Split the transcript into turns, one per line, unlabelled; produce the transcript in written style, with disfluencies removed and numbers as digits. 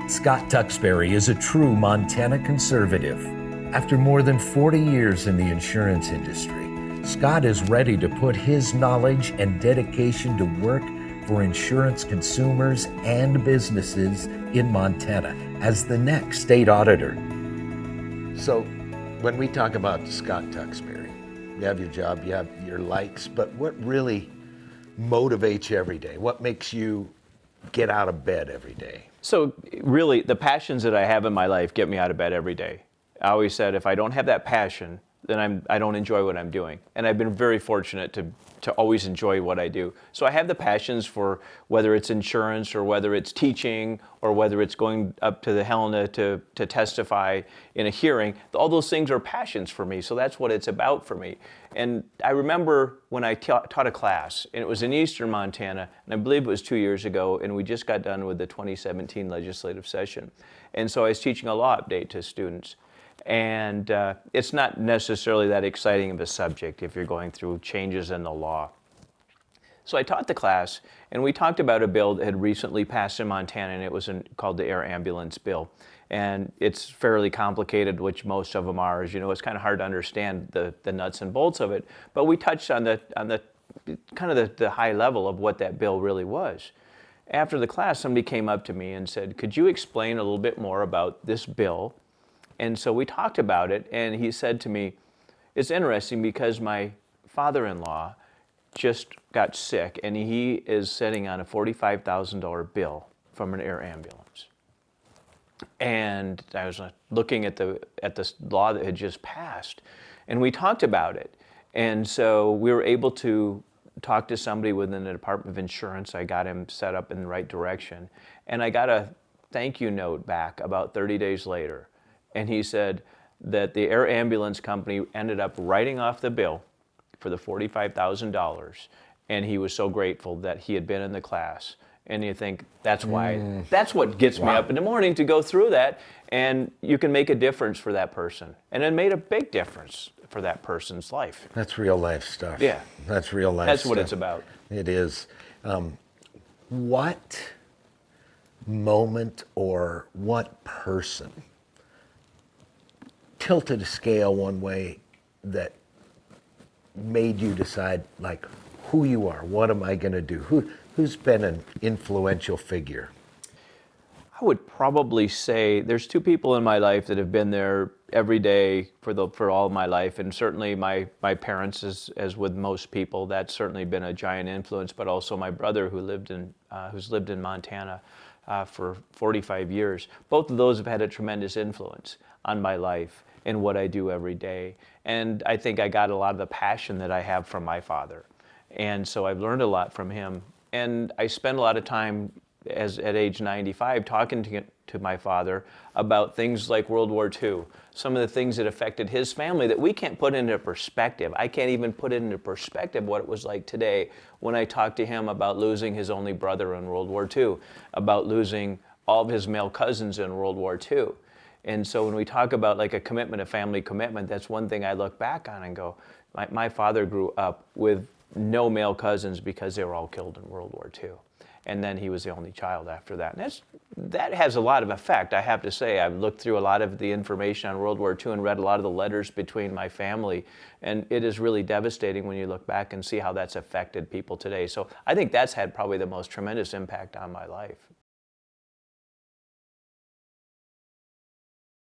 Scott Tuxbury is a true Montana conservative. After more than 40 years in the insurance industry, Scott is ready to put his knowledge and dedication to work for insurance consumers and businesses in Montana as the next state auditor. So when we talk about Scott Tuxbury, you have your job, you have your likes, but what really motivates you every day? What makes you get out of bed every day?
So really, the passions that I have in my life get me out of bed every day. I always said if I don't have that passion, then I don't enjoy what I'm doing. And I've been very fortunate to always enjoy what I do. So I have the passions for whether it's insurance or whether it's teaching or whether it's going up to the Helena to testify in a hearing. All those things are passions for me. So that's what it's about for me. And I remember when I taught a class, and it was in eastern Montana, and I believe it was 2 years ago, and we just got done with the 2017 legislative session. And so I was teaching a law update to students. And it's not necessarily that exciting of a subject if you're going through changes in the law. So I taught the class, and we talked about a bill that had recently passed in Montana, and it was called the Air Ambulance Bill. And it's fairly complicated, which most of them are. As you know, it's kind of hard to understand the nuts and bolts of it. But we touched on the kind of the high level of what that bill really was. After the class, somebody came up to me and said, "Could you explain a little bit more about this bill?" And so we talked about it, and he said to me, "It's interesting because my father-in-law just got sick, and he is sitting on a $45,000 bill from an air ambulance." And I was looking at the law that had just passed, and we talked about it. And so we were able to talk to somebody within the Department of Insurance. I got him set up in the right direction, and I got a thank you note back about 30 days later. And he said that the air ambulance company ended up writing off the bill for the $45,000, and he was so grateful that he had been in the class. And you think, that's why, that's what gets me up in the morning to go through that, and you can make a difference for that person. And it made a big difference for that person's life.
That's real life stuff.
Yeah.
That's real life stuff.
That's what it's about.
It is. What moment or what person tilted a scale one way that made you decide, like, who you are? What am I going to do? Who's been an influential figure?
I would probably say there's two people in my life that have been there every day for all of my life, and certainly my parents, as with most people, that's certainly been a giant influence. But also my brother, who's lived in Montana for 45 years. Both of those have had a tremendous influence on my life and what I do every day. And I think I got a lot of the passion that I have from my father. And so I've learned a lot from him. And I spend a lot of time at age 95 talking to my father about things like World War II, some of the things that affected his family that we can't put into perspective. I can't even put it into perspective what it was like today when I talked to him about losing his only brother in World War II, about losing all of his male cousins in World War II. And so when we talk about like a commitment, a family commitment, that's one thing I look back on and go, my father grew up with no male cousins because they were all killed in World War II. And then he was the only child after that. And that has a lot of effect, I have to say. I've looked through a lot of the information on World War II and read a lot of the letters between my family. And it is really devastating when you look back and see how that's affected people today. So I think that's had probably the most tremendous impact on my life.